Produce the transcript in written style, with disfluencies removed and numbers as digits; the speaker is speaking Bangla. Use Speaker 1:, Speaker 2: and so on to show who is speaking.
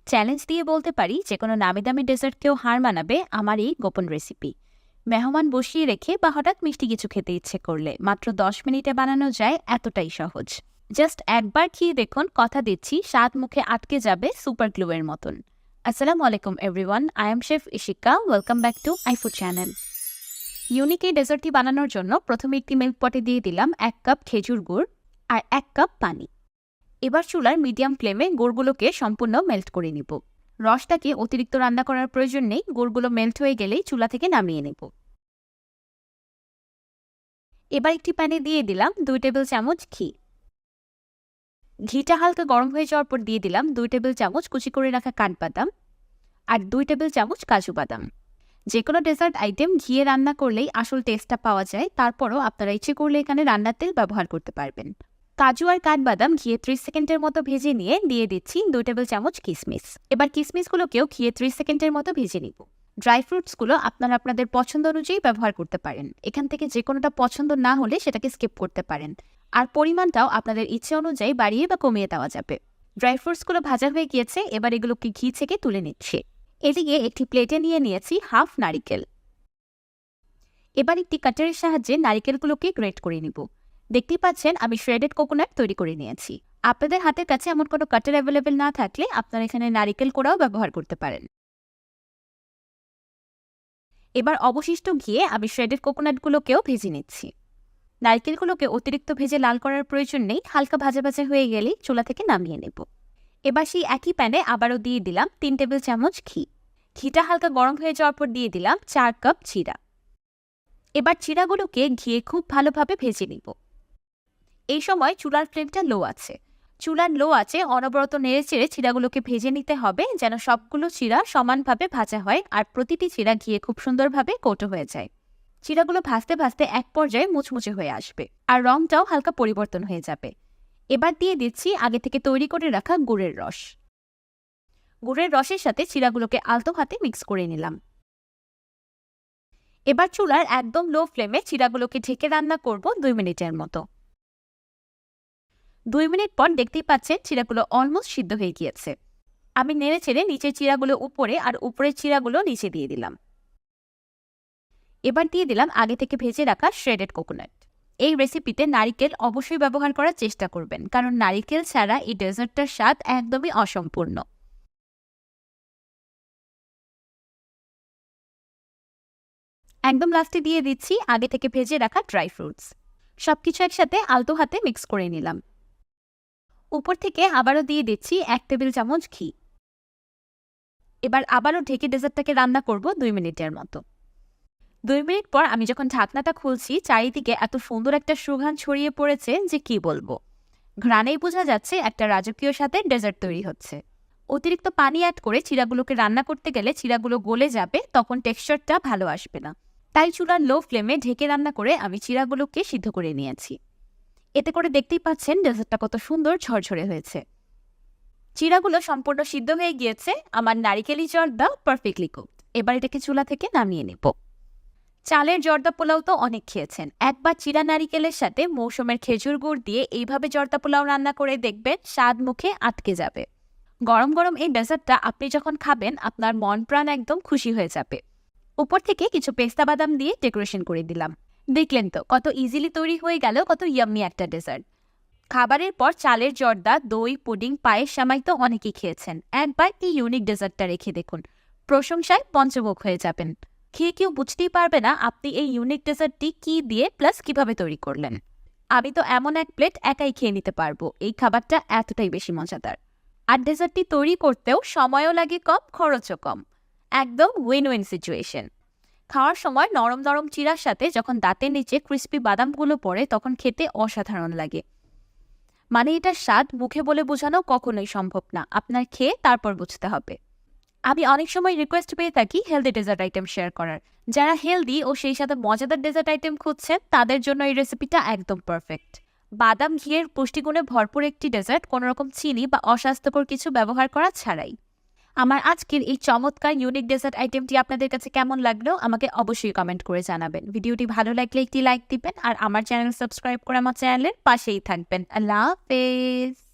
Speaker 1: চ্যালেঞ্জ দিয়ে বলতে পারি যে কোনো নামি দামি ডেজার্টকেও হার মানাবে আমার এই গোপন রেসিপি। মেহমান বসিয়ে রেখে বা হঠাৎ মিষ্টি কিছু খেতে ইচ্ছে করলে মাত্র 10 মিনিটে বানানো যায়, এতটাই সহজ। জাস্ট একবার খেয়ে দেখুন, কথা দিচ্ছি স্বাদ মুখে আটকে যাবে সুপার গ্লুয়ের মতন। আসসালামু আলাইকুম everyone, I am chef Ishika. Welcome back to আইফুড channel. Unique এই ডেজার্টটি বানানোর জন্য প্রথমে একটি মিল্ক পটে দিয়ে দিলাম 1 কাপ খেজুর গুড় আর 1 কাপ পানি। এবার চুলার মিডিয়াম ফ্লেমে গুড়গুলোকে সম্পূর্ণ মেল্ট করে নিব। রসটাকে অতিরিক্ত রান্না করার প্রয়োজন নেই, গুড়গুলো মেল্ট হয়ে গেলেই চুলা থেকে নামিয়ে নেব। এবার একটি প্যানে দিয়ে দিলাম 2 টেবিল চামচ ঘি। ঘিটা হালকা গরম হয়ে যাওয়ার পর দিয়ে দিলাম 2 টেবিল চামচ কুচি করে রাখা কাঠবাদাম আর 2 টেবিল চামচ কাজু বাদাম। যে কোনো ডেজার্ট আইটেম ঘিয়ে রান্না করলেই আসল টেস্টটা পাওয়া যায়, তারপরও আপনারা ইচ্ছে করলে এখানে রান্নার তেল ব্যবহার করতে পারবেন। কাজু আর কাঠবাদাম ঘিয়ে 30 সেকেন্ডের মতো ভেজে নিয়ে দিয়ে দিচ্ছি 2 টেবিল চামচ কিশমিশ। এবার কিশমিশগুলোকেও ঘিয়ে 30 সেকেন্ডের মতো ভেজে নিব। ড্রাই ফ্রুটসগুলো আপনারা আপনাদের পছন্দ অনুযায়ী ব্যবহার করতে পারেন। এখান থেকে যে কোনোটা পছন্দ না হলে সেটাকে স্কিপ করতে পারেন, আর পরিমাণটাও আপনাদের ইচ্ছে অনুযায়ী বাড়িয়ে বা কমিয়ে দেওয়া যাবে। ড্রাই ফ্রুটসগুলো ভাজা হয়ে গিয়েছে, এবার এগুলোকে ঘি থেকে তুলে নিচ্ছে। এদিকে একটি প্লেটে নিয়ে নিয়েছি হাফ নারিকেল। এবার একটি কাটারের সাহায্যে নারিকেলগুলোকে গ্রেট করে নিব। দেখতেই পাচ্ছেন আমি শ্রেডেড কোকোনাট তৈরি করে নিয়েছি। আপনাদের হাতের কাছে এমন কোনো কাটার অ্যাভেলেবেল না থাকলে আপনারা এখানে নারিকেল কোড়াও ব্যবহার করতে পারেন। এবার অবশিষ্ট ঘিয়ে আমি শ্রেডেড কোকোনাটগুলোকেও ভেজে নিচ্ছি। নারিকেলগুলোকে অতিরিক্ত ভেজে লাল করার প্রয়োজন নেই, হালকা ভাজা ভাজা হয়ে গেলেই চুলা থেকে নামিয়ে নেব। এবার সেই একই প্যানে আবারও দিয়ে দিলাম 3 টেবিল চামচ ঘি। ঘিটা হালকা গরম হয়ে যাওয়ার পর দিয়ে দিলাম 4 কাপ চিড়া। এবার চিড়াগুলোকে ঘিয়ে খুব ভালোভাবে ভেজে নিব। এই সময় চুলার ফ্লেমটা লো আছে। চুলার লো আছে অনবরত নেড়েচেড়ে চিড়াগুলোকে ভেজে নিতে হবে, যেন সবগুলো চিড়া সমানভাবে ভাজা হয় আর প্রতিটি চিড়া ঘিয়ে খুব সুন্দরভাবে কোটো হয়ে যায়। চিড়াগুলো ভাজতে ভাজতে এক পর্যায়ে মুচমুচে হয়ে আসবে আর রংটাও হালকা পরিবর্তন হয়ে যাবে। এবার দিয়ে দিচ্ছি আগে থেকে তৈরি করে রাখা গুড়ের রস। গুড়ের রসের সাথে চিড়াগুলোকে আলতো হাতে মিক্স করে নিলাম। এবার চুলার একদম লো ফ্লেমে চিড়াগুলোকে ঢেকে রান্না করব 2 মিনিটের মতো। 2 মিনিট পর দেখতেই পাচ্ছেন চিড়াগুলো অলমোস্ট সিদ্ধ হয়ে গিয়েছে। আমি নেড়ে ছেড়ে নিচের চিড়াগুলো উপরে আর উপরের চিড়াগুলো নিচে দিয়ে দিলাম। এবার দিয়ে দিলাম আগে থেকে ভেজে রাখা শ্রেডেড কোকোনাট। এই রেসিপিতে নারিকেল অবশ্যই ব্যবহার করার চেষ্টা করবেন, কারণ নারিকেল ছাড়া এই ডেজার্টটার স্বাদ একদমই অসম্পূর্ণ। একদম লাস্টে দিয়ে দিচ্ছি আগে থেকে ভেজে রাখা ড্রাই ফ্রুটস। সবকিছু একসাথে আলতো হাতে মিক্স করে নিলাম। উপর থেকে আবারও দিয়ে দিচ্ছি 1 টেবিল চামচ ঘি। এবার আবারও ঢেকে ডেজার্টটাকে রান্না করব 2 মিনিটের মতো। 2 মিনিট পর আমি যখন ঢাকনাটা খুলছি, চারিদিকে এত সুন্দর একটা সুঘ্রাণ ছড়িয়ে পড়েছে যে কি বলবো। ঘ্রাণেই বোঝা যাচ্ছে একটা রাজকীয় স্বাদের ডেজার্ট তৈরি হচ্ছে। অতিরিক্ত পানি অ্যাড করে চিড়াগুলোকে রান্না করতে গেলে চিড়াগুলো গলে যাবে, তখন টেক্সচারটা ভালো আসবে না। তাই চুলার লো ফ্লেমে ঢেকে রান্না করে আমি চিড়াগুলোকে সিদ্ধ করে নিয়েছি। এতে করে দেখতেই পাচ্ছেন ডেজার্টটা কত সুন্দর ঝরঝরে হয়েছে। চিড়াগুলো সম্পূর্ণ সিদ্ধ হয়ে গিয়েছে, আমার নারিকেলি জর্দা পারফেক্টলি কুকড। এবার এটাকে চুলা থেকে নামিয়ে নেব। চালের জর্দা পোলাও তো অনেক খেয়েছেন, একবার চিড়া নারিকেলের সাথে মৌসুমের খেজুর গুড় দিয়ে এইভাবে জর্দা পোলাও রান্না করে দেখবেন, স্বাদ মুখে আটকে যাবে। গরম গরম এই ডেজার্টটা আপনি যখন খাবেন আপনার মন প্রাণ একদম খুশি হয়ে যাবে। উপর থেকে কিছু পেস্তা বাদাম দিয়ে ডেকোরেশন করে দিলাম। দেখলেন তো কত ইজিলি তৈরি হয়ে গেল কত ইয়াম্মি একটা ডেজার্ট। খাবারের পর চালের জর্দা, দই, পুডিং, পায়েস, সেমাই তো অনেকেই খেয়েছেন। একবার এই ইউনিক ডেজার্টটা রেখে দেখুন, প্রশংসায় পঞ্চমুখ হয়ে যাবেন। খেয়ে কেউ বুঝতেই পারবে না আপনি এই ইউনিক ডেজার্টটি কি দিয়ে প্লাস কিভাবে তৈরি করলেন। আমি তো এমন এক প্লেট একাই খেয়ে নিতে পারবো, এই খাবারটা এতটাই বেশি মজাদার। আর ডেজার্টটি তৈরি করতেও সময়ও লাগে কম, খরচও কম। একদম উইন উইন সিচুয়েশন। খাওয়ার সময় নরম নরম চিড়ার সাথে যখন দাঁতের নিচে ক্রিস্পি বাদামগুলো পড়ে তখন খেতে অসাধারণ লাগে। মানে এটার স্বাদ মুখে বলে বোঝানো কখনোই সম্ভব না, আপনার খেয়ে তারপর বুঝতে হবে। আমি অনেক সময় রিকোয়েস্ট পেয়ে থাকি হেলদি ডেজার্ট আইটেম শেয়ার করার। যারা হেলদি ও সেই সাথে মজাদার ডেজার্ট আইটেম খুঁজছেন তাদের জন্য এই রেসিপিটা একদম পারফেক্ট। বাদাম ঘিয়ের পুষ্টিগুণে ভরপুর একটি ডেজার্ট, কোনোরকম চিনি বা অস্বাস্থ্যকর কিছু ব্যবহার করা ছাড়াই। আমার আজকের এই চমৎকার ইউনিক ডেজার্ট আইটেমটি আপনাদের কাছে কেমন লাগলো আমাকে অবশ্যই কমেন্ট করে জানাবেন। ভিডিওটি ভালো লাগলে একটি লাইক দিবেন আর আমার চ্যানেল সাবস্ক্রাইব করে আমার চ্যানেলের পাশেই থাকবেন। আল্লাহ হাফেজ।